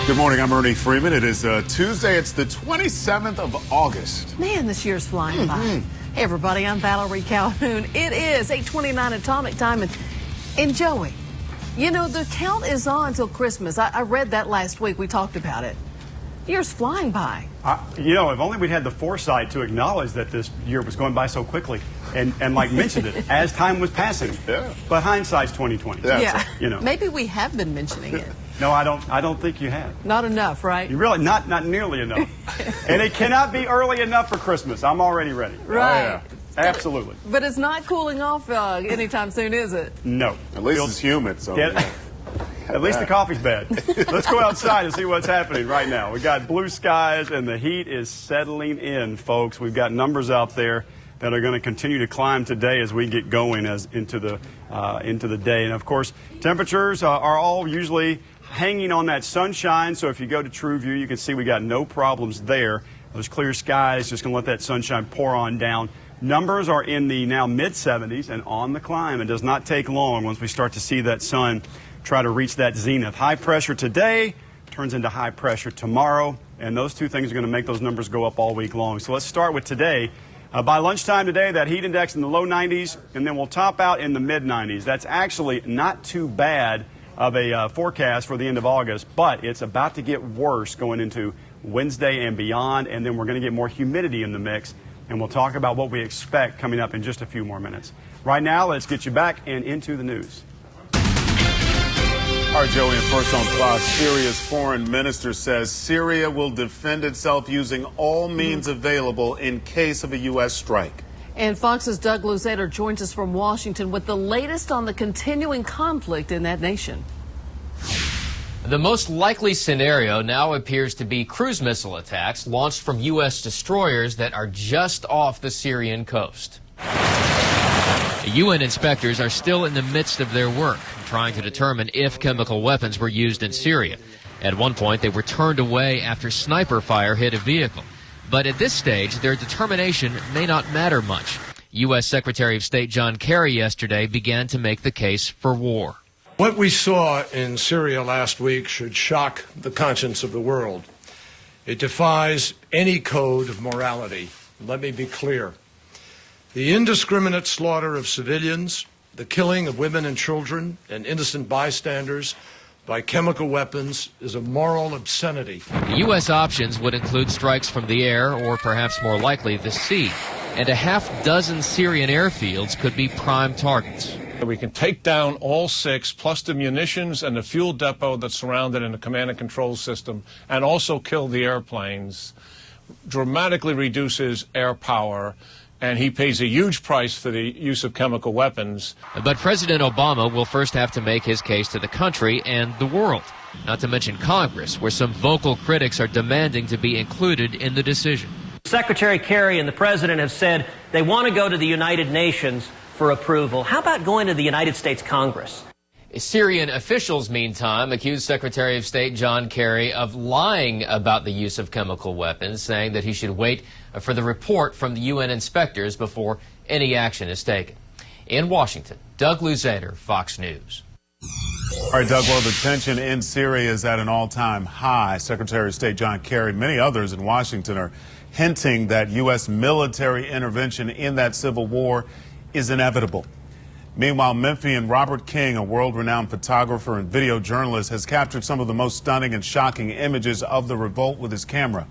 Good morning, I'm Ernie Freeman. It is Tuesday, it's the 27th of August. Man, this year's flying by. Hey everybody, I'm Valerie Calhoun. It is 8:29 atomic time, and Joey, you know, the count is on till Christmas. I read that last week, we talked about it. Year's flying by. You know, if only we'd had the foresight to acknowledge that this year was going by so quickly and like mentioned it as time was passing. Yeah. But hindsight's 2020. Yeah, you know. maybe we have been mentioning it. No, I don't think you have. Not enough, right? You really, not nearly enough. And it cannot be early enough for Christmas. I'm already ready. Right. Oh, yeah. Absolutely. But it's not cooling off anytime soon, is it? No. At least it's humid, so. Yeah. At least the coffee's bad. Let's go outside and see what's happening right now. We got blue skies and the heat is settling in, folks. We've got numbers out there that are going to continue to climb today as we get going into the day. And of course, temperatures are all usually hanging on that sunshine. So if you go to TrueView, you can see we got no problems there. Those clear skies just going to let that sunshine pour on down. Numbers are in the now mid-70s and on the climb. It does not take long once we start to see that sun try to reach that zenith. High pressure today turns into high pressure tomorrow, and those two things are going to make those numbers go up all week long. So let's start with today. By lunchtime today, that heat index in the low 90s, and then we'll top out in the mid-90s. That's actually not too bad of a forecast for the end of August, but it's about to get worse going into Wednesday and beyond, and then we're going to get more humidity in the mix, and we'll talk about what we expect coming up in just a few more minutes. Right now, let's get you back and into the news. All right, Joey, and first on Fox, Syria's foreign minister says Syria will defend itself using all means available in case of a U.S. strike. And Fox's Doug Luzader joins us from Washington with the latest on the continuing conflict in that nation. The most likely scenario now appears to be cruise missile attacks launched from U.S. destroyers that are just off the Syrian coast. The UN inspectors are still in the midst of their work, trying to determine if chemical weapons were used in Syria. At one point, they were turned away after sniper fire hit a vehicle. But at this stage, their determination may not matter much. U.S. Secretary of State John Kerry yesterday began to make the case for war. What we saw in Syria last week should shock the conscience of the world. It defies any code of morality. Let me be clear. The indiscriminate slaughter of civilians, the killing of women and children and innocent bystanders by chemical weapons is a moral obscenity. The U.S. options would include strikes from the air or perhaps more likely the sea. And a half dozen Syrian airfields could be prime targets. We can take down all 6, plus the munitions and the fuel depot that's surrounded in the command and control system, and also kill the airplanes. Dramatically reduces air power, and he pays a huge price for the use of chemical weapons. But President Obama will first have to make his case to the country and the world, not to mention Congress, where some vocal critics are demanding to be included in the decision. Secretary Kerry and the President have said they want to go to the United Nations for approval. How about going to the United States Congress? Syrian officials, meantime, accused Secretary of State John Kerry of lying about the use of chemical weapons, saying that he should wait for the report from the UN inspectors before any action is taken. In Washington, Doug Luzader, Fox News. All right, Doug, well, the tension in Syria is at an all-time high. Secretary of State John Kerry and many others in Washington are hinting that U.S. military intervention in that civil war is inevitable. Meanwhile, Memphian Robert King, a world-renowned photographer and video journalist, has captured some of the most stunning and shocking images of the revolt with his camera.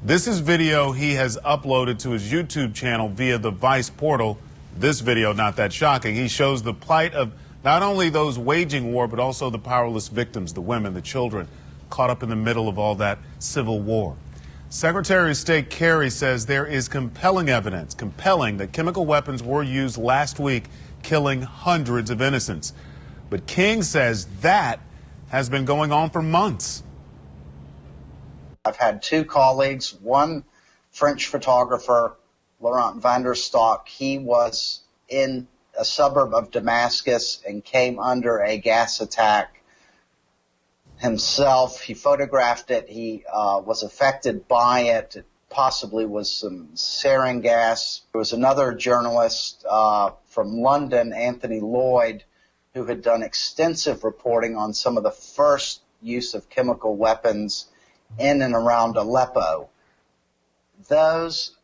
This is video he has uploaded to his YouTube channel via the Vice portal. This video, not that shocking. He shows the plight of not only those waging war, but also the powerless victims, the women, the children, caught up in the middle of all that civil war. Secretary of State Kerry says there is compelling evidence, that chemical weapons were used last week, killing hundreds of innocents. But King says that has been going on for months. I've had 2 colleagues, one French photographer, Laurent van der Stok. He was in a suburb of Damascus and came under a gas attack himself. He photographed it. He was affected by it. It possibly was some sarin gas. There was another journalist from London, Anthony Lloyd, who had done extensive reporting on some of the first use of chemical weapons in and around Aleppo. Those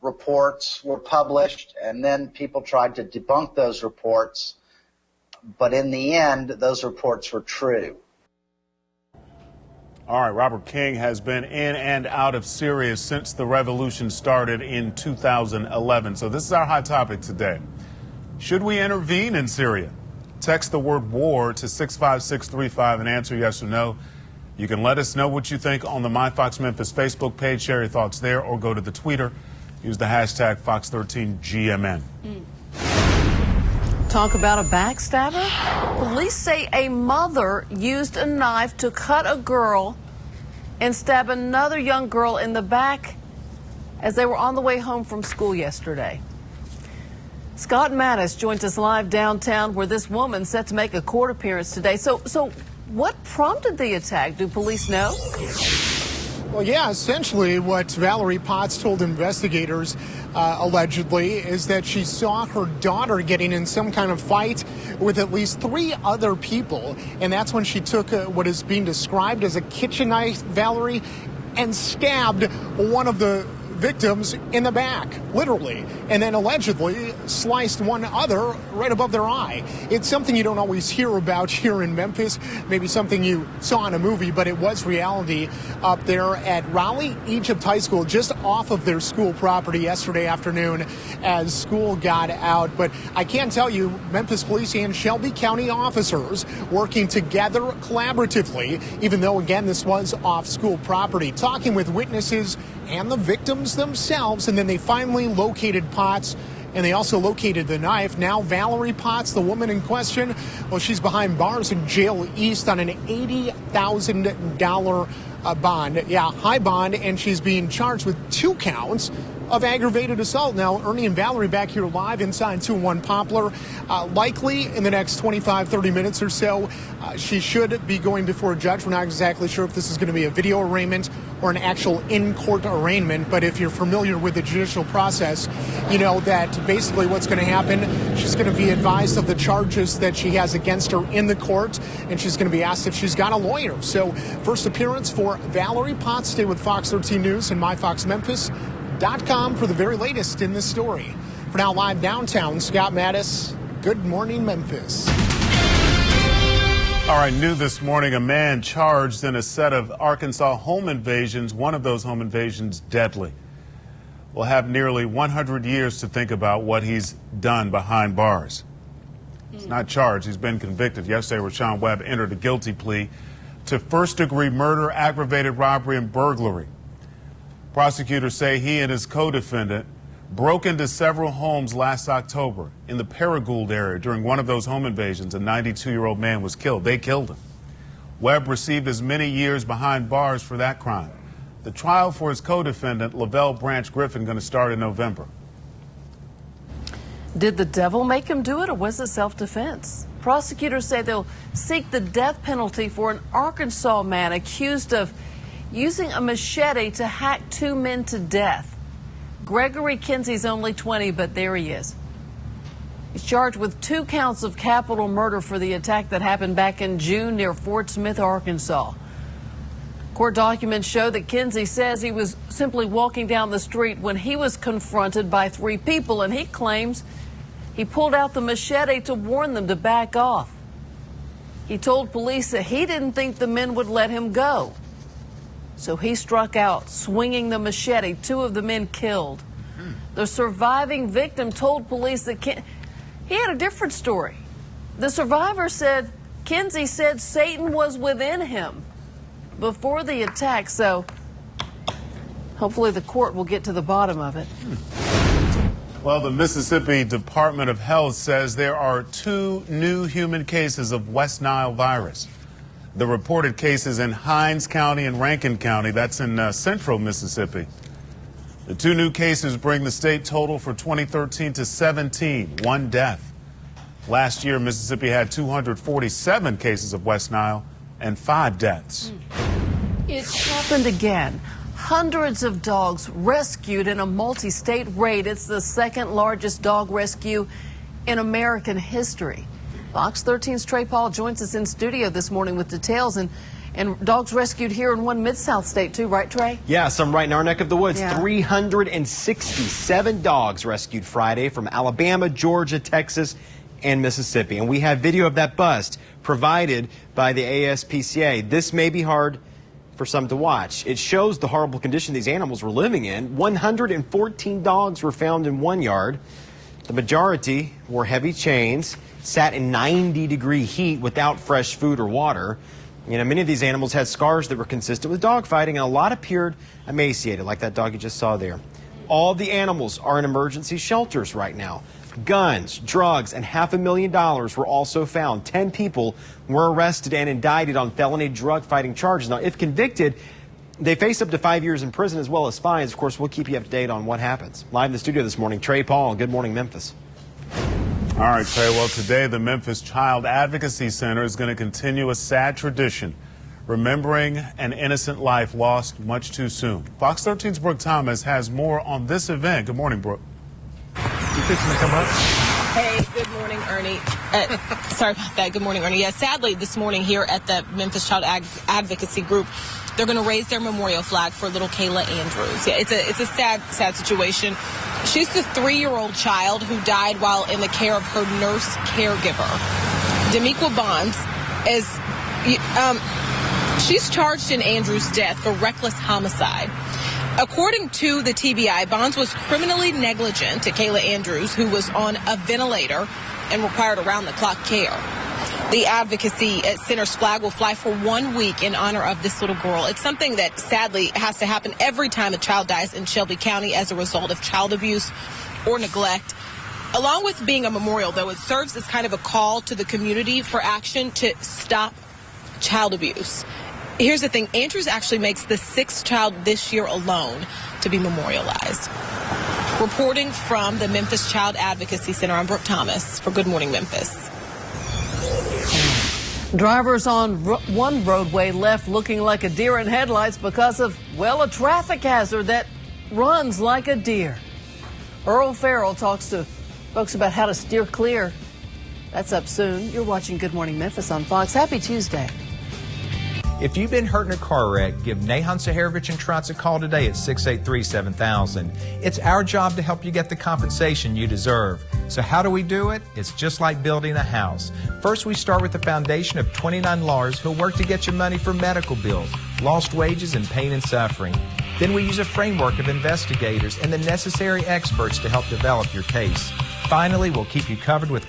reports were published, and then people tried to debunk those reports, but in the end, those reports were true. All right, Robert King has been in and out of Syria since the revolution started in 2011. So this is our hot topic today. Should we intervene in Syria? Text the word war to 65635 and answer yes or no. You can let us know what you think on the MyFox Memphis Facebook page. Share your thoughts there, or go to the Twitter. Use the hashtag Fox13GMN. Talk about a backstabber? Police say a mother used a knife to cut a girl and stab another young girl in the back as they were on the way home from school yesterday. Scott Mattis joins us live downtown, where this woman's set to make a court appearance today. So what prompted the attack? Do police know? Well, yeah, essentially what Valerie Potts told investigators allegedly is that she saw her daughter getting in some kind of fight with at least 3 other people. And that's when she took what is being described as a kitchen knife, Valerie, and stabbed one of the victims in the back, literally, and then allegedly sliced one other right above their eye. It's something you don't always hear about here in Memphis, maybe something you saw in a movie, but it was reality up there at Raleigh Egypt High School, just off of their school property yesterday afternoon as school got out. But I can tell you, Memphis Police and Shelby County officers working together collaboratively, even though, again, this was off school property, talking with witnesses and the victims themselves, and then they finally located Potts, and they also located the knife. Now Valerie Potts, the woman in question, well, she's behind bars in Jail East on an $80,000 bond. Yeah, high bond, and she's being charged with 2 counts of aggravated assault. Now, Ernie and Valerie back here live inside 201 Poplar. Likely in the next 25-30 minutes or so, she should be going before a judge. We're not exactly sure if this is going to be a video arraignment or an actual in-court arraignment, but if you're familiar with the judicial process, you know that basically what's going to happen, she's going to be advised of the charges that she has against her in the court, and she's going to be asked if she's got a lawyer. So, first appearance for Valerie Potts. Stay with Fox 13 News and MyFoxMemphis.com for the very latest in this story. For now, live downtown, Scott Mattis. Good morning, Memphis. All right, new this morning, a man charged in a set of Arkansas home invasions, one of those home invasions deadly. Will have nearly 100 years to think about what he's done behind bars. He's not charged, he's been convicted. Yesterday, Rashawn Webb entered a guilty plea to first-degree murder, aggravated robbery, and burglary. Prosecutors say he and his co-defendant broke into several homes last October in the Paragould area. During one of those home invasions, a 92-year-old man was killed. They killed him. Webb received as many years behind bars for that crime. The trial for his co-defendant, Lavelle Branch Griffin, going to start in November. Did the devil make him do it, or was it self-defense? Prosecutors say they'll seek the death penalty for an Arkansas man accused of using a machete to hack 2 men to death. Gregory Kinsey's only 20, but there he is. He's charged with 2 counts of capital murder for the attack that happened back in June near Fort Smith, Arkansas. Court documents show that Kinsey says he was simply walking down the street when he was confronted by 3 people, and he claims he pulled out the machete to warn them to back off. He told police that he didn't think the men would let him go. So he struck out, swinging the machete. 2 of the men killed. The surviving victim told police that he had a different story. The survivor said Kinsey said Satan was within him before the attack. So hopefully the court will get to the bottom of it. Well, the Mississippi Department of Health says there are 2 new human cases of West Nile virus. The reported cases in Hinds County and Rankin County, that's in central Mississippi. The 2 new cases bring the state total for 2013 to 17, 1 death. Last year, Mississippi had 247 cases of West Nile and 5 deaths. It happened again. Hundreds of dogs rescued in a multi-state raid. It's the 2nd largest dog rescue in American history. Fox 13's Trey Paul joins us in studio this morning with details and dogs rescued here in one Mid-South state too, right, Trey? Yeah, some right in our neck of the woods. Yeah. 367 dogs rescued Friday from Alabama, Georgia, Texas, and Mississippi. And we have video of that bust provided by the ASPCA. This may be hard for some to watch. It shows the horrible condition these animals were living in. 114 dogs were found in one yard. The majority wore heavy chains, sat in 90-degree heat without fresh food or water. You know, many of these animals had scars that were consistent with dogfighting, and a lot appeared emaciated, like that dog you just saw there. All the animals are in emergency shelters right now. Guns, drugs, and $500,000 were also found. 10 people were arrested and indicted on felony drug fighting charges. Now, if convicted, they face up to 5 years in prison as well as fines. Of course, we'll keep you up to date on what happens. Live in the studio this morning, Trey Paul. Good morning, Memphis. All right, Trey. Well, today the Memphis Child Advocacy Center is going to continue a sad tradition, remembering an innocent life lost much too soon. Fox 13's Brooke Thomas has more on this event. Good morning, Brooke. You fixing to come up? Hey, good morning, Ernie. Sorry about that. Good morning, Ernie. Yeah, sadly, this morning here at the Memphis Child Advocacy Group, they're going to raise their memorial flag for little Kayla Andrews. Yeah, it's a sad situation. She's the 3-year-old child who died while in the care of her nurse caregiver. Demiqua Bonds she's charged in Andrews' death for reckless homicide. According to the TBI, Bonds was criminally negligent to Kayla Andrews, who was on a ventilator and required around-the-clock care. The Advocacy Center's flag will fly for 1 week in honor of this little girl. It's something that sadly has to happen every time a child dies in Shelby County as a result of child abuse or neglect. Along with being a memorial, though, it serves as kind of a call to the community for action to stop child abuse. Here's the thing. Andrews actually makes the 6th child this year alone to be memorialized. Reporting from the Memphis Child Advocacy Center, I'm Brooke Thomas for Good Morning Memphis. Drivers on one roadway left looking like a deer in headlights because of, well, a traffic hazard that runs like a deer. Earl Farrell talks to folks about how to steer clear. That's up soon. You're watching Good Morning Memphis on Fox. Happy Tuesday. If you've been hurt in a car wreck, give Nahan Saharovich and Trotz a call today at 683-7000. It's our job to help you get the compensation you deserve. So how do we do it? It's just like building a house. First, we start with the foundation of 29 lawyers who'll work to get you money for medical bills, lost wages, and pain and suffering. Then we use a framework of investigators and the necessary experts to help develop your case. Finally, we'll keep you covered with